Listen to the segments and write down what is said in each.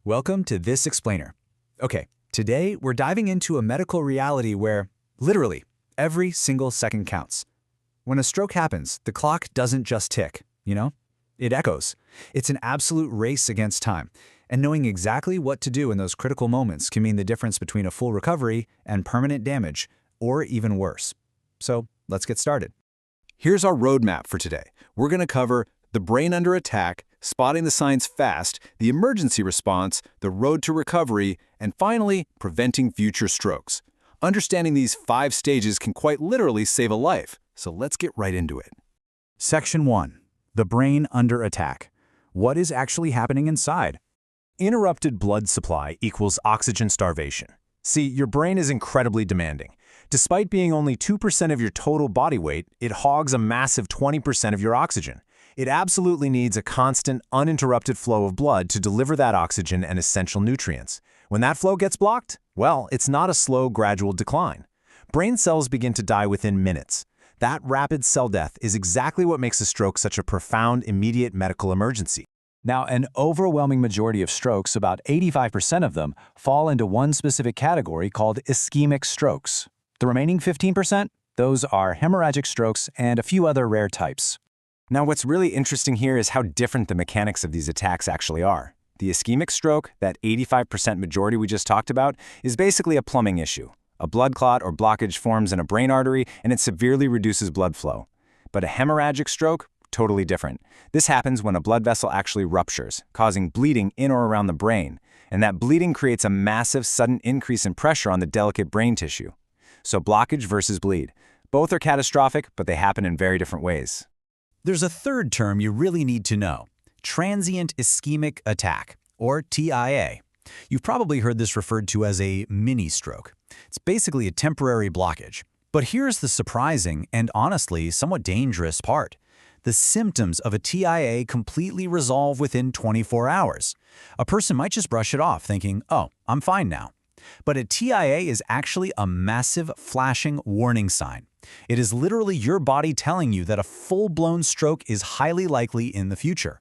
Welcome to This Explainer. Okay, today we're diving into a medical reality where, literally, every single second counts. When a stroke happens, the clock doesn't just tick, It echoes. It's an absolute race against time, and knowing exactly what to do in those critical moments can mean the difference between a full recovery and permanent damage, or even worse. So, let's get started. Here's our roadmap for today. We're going to cover the brain under attack, spotting the signs fast, the emergency response, the road to recovery, and finally, preventing future strokes. Understanding these 5 stages can quite literally save a life, so let's get right into it. Section 1. The brain under attack. What is actually happening inside? Interrupted blood supply equals oxygen starvation. See, your brain is incredibly demanding. Despite being only 2% of your total body weight, it hogs a massive 20% of your oxygen. It absolutely needs a constant, uninterrupted flow of blood to deliver that oxygen and essential nutrients. When that flow gets blocked, well, it's not a slow, gradual decline. Brain cells begin to die within minutes. That rapid cell death is exactly what makes a stroke such a profound, immediate medical emergency. Now, an overwhelming majority of strokes, about 85% of them, fall into one specific category called ischemic strokes. The remaining 15%, those are hemorrhagic strokes and a few other rare types. Now, what's really interesting here is how different the mechanics of these attacks actually are. The ischemic stroke, that 85% majority we just talked about, is basically a plumbing issue. A blood clot or blockage forms in a brain artery, and it severely reduces blood flow. But a hemorrhagic stroke, totally different. This happens when a blood vessel actually ruptures, causing bleeding in or around the brain, and that bleeding creates a massive sudden increase in pressure on the delicate brain tissue. So blockage versus bleed. Both are catastrophic, but they happen in very different ways. There's a third term you really need to know: transient ischemic attack, or TIA. You've probably heard this referred to as a mini-stroke. It's basically a temporary blockage. But here's the surprising and honestly somewhat dangerous part. The symptoms of a TIA completely resolve within 24 hours. A person might just brush it off thinking, oh, I'm fine now. But a TIA is actually a massive flashing warning sign. It is literally your body telling you that a full-blown stroke is highly likely in the future.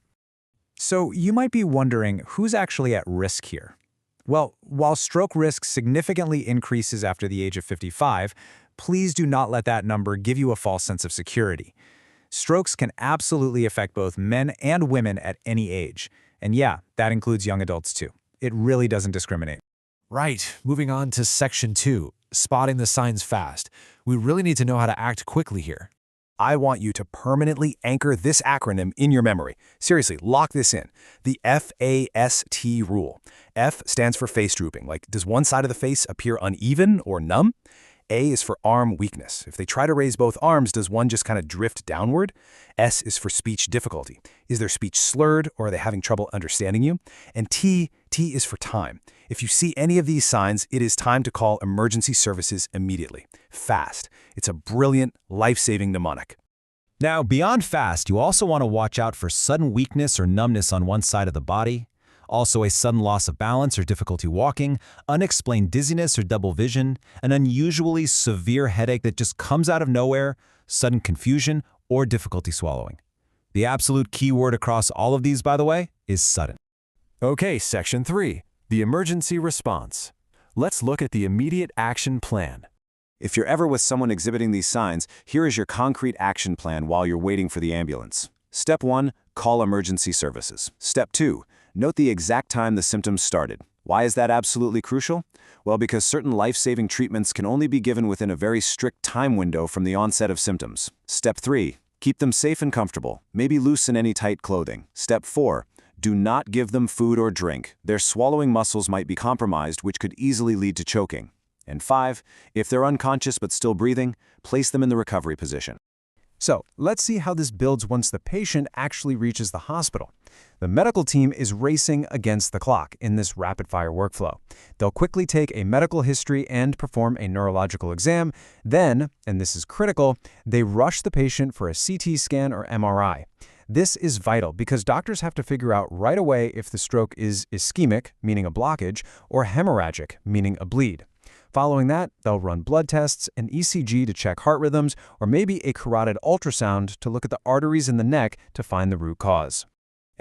So you might be wondering who's actually at risk here. Well, while stroke risk significantly increases after the age of 55, please do not let that number give you a false sense of security. Strokes can absolutely affect both men and women at any age. And yeah, that includes young adults too. It really doesn't discriminate. Right, moving on to Section 2, spotting the signs fast. We really need to know how to act quickly here. I want you to permanently anchor this acronym in your memory. Seriously, lock this in. The FAST rule. F stands for face drooping. Like, does one side of the face appear uneven or numb? A is for arm weakness. If they try to raise both arms, does one just kind of drift downward? S is for speech difficulty. Is their speech slurred, or are they having trouble understanding you? And T is for time. If you see any of these signs, it is time to call emergency services immediately. Fast. It's a brilliant, life-saving mnemonic. Now, beyond fast, you also want to watch out for sudden weakness or numbness on one side of the body, also a sudden loss of balance or difficulty walking, unexplained dizziness or double vision, an unusually severe headache that just comes out of nowhere, sudden confusion, or difficulty swallowing. The absolute key word across all of these, by the way, is sudden. Okay, Section 3, the emergency response. Let's look at the immediate action plan. If you're ever with someone exhibiting these signs, here is your concrete action plan while you're waiting for the ambulance. Step 1, call emergency services. Step 2, note the exact time the symptoms started. Why is that absolutely crucial? Well, because certain life-saving treatments can only be given within a very strict time window from the onset of symptoms. Step 3, keep them safe and comfortable. Maybe loosen any tight clothing. Step 4, do not give them food or drink. Their swallowing muscles might be compromised, which could easily lead to choking. And 5, if they're unconscious but still breathing, place them in the recovery position. So, let's see how this builds once the patient actually reaches the hospital. The medical team is racing against the clock in this rapid-fire workflow. They'll quickly take a medical history and perform a neurological exam. Then, and this is critical, they rush the patient for a CT scan or MRI. This is vital because doctors have to figure out right away if the stroke is ischemic, meaning a blockage, or hemorrhagic, meaning a bleed. Following that, they'll run blood tests, an ECG to check heart rhythms, or maybe a carotid ultrasound to look at the arteries in the neck to find the root cause.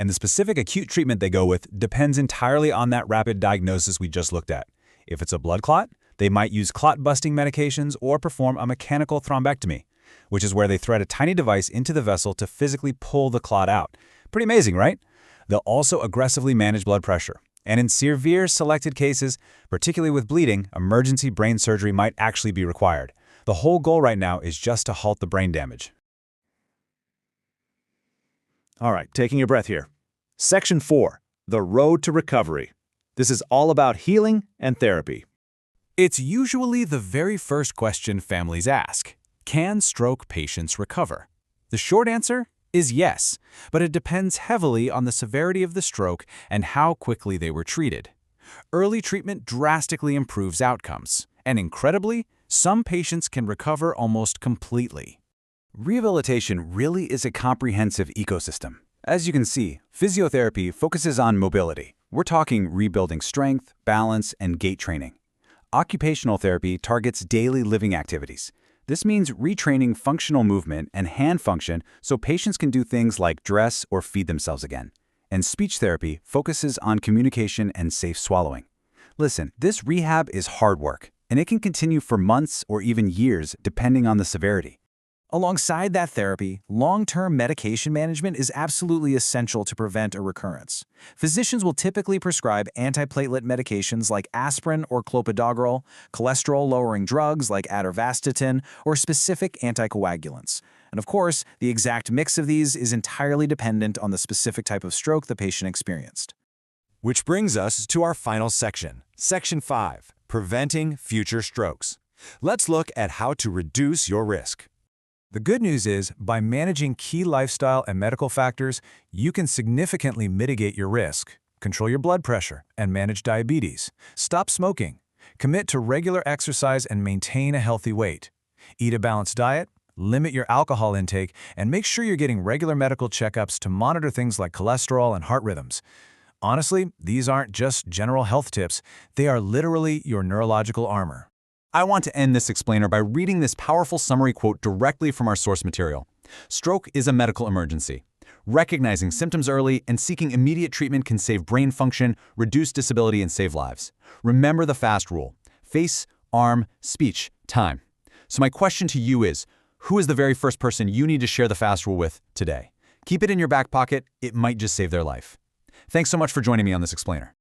And the specific acute treatment they go with depends entirely on that rapid diagnosis we just looked at. If it's a blood clot, they might use clot-busting medications or perform a mechanical thrombectomy, which is where they thread a tiny device into the vessel to physically pull the clot out. Pretty amazing, right? They'll also aggressively manage blood pressure. And in severe selected cases, particularly with bleeding, emergency brain surgery might actually be required. The whole goal right now is just to halt the brain damage. All right, taking a breath here. Section 4, the road to recovery. This is all about healing and therapy. It's usually the very first question families ask. Can stroke patients recover? The short answer is yes, but it depends heavily on the severity of the stroke and how quickly they were treated. Early treatment drastically improves outcomes, and incredibly, some patients can recover almost completely. Rehabilitation really is a comprehensive ecosystem. As you can see, physiotherapy focuses on mobility. We're talking rebuilding strength, balance, and gait training. Occupational therapy targets daily living activities. This means retraining functional movement and hand function so patients can do things like dress or feed themselves again. And speech therapy focuses on communication and safe swallowing. Listen, this rehab is hard work, and it can continue for months or even years depending on the severity. Alongside that therapy, long-term medication management is absolutely essential to prevent a recurrence. Physicians will typically prescribe antiplatelet medications like aspirin or clopidogrel, cholesterol-lowering drugs like atorvastatin, or specific anticoagulants. And of course, the exact mix of these is entirely dependent on the specific type of stroke the patient experienced. Which brings us to our final section, Section 5, Preventing Future Strokes. Let's look at how to reduce your risk. The good news is, by managing key lifestyle and medical factors, you can significantly mitigate your risk, control your blood pressure, and manage diabetes. Stop smoking. Commit to regular exercise and maintain a healthy weight. Eat a balanced diet, limit your alcohol intake, and make sure you're getting regular medical checkups to monitor things like cholesterol and heart rhythms. Honestly, these aren't just general health tips, they are literally your neurological armor. I want to end this explainer by reading this powerful summary quote directly from our source material. Stroke is a medical emergency. Recognizing symptoms early and seeking immediate treatment can save brain function, reduce disability, and save lives. Remember the FAST rule: face, arm, speech, time. So my question to you is, who is the very first person you need to share the FAST rule with today? Keep it in your back pocket, it might just save their life. Thanks so much for joining me on this explainer.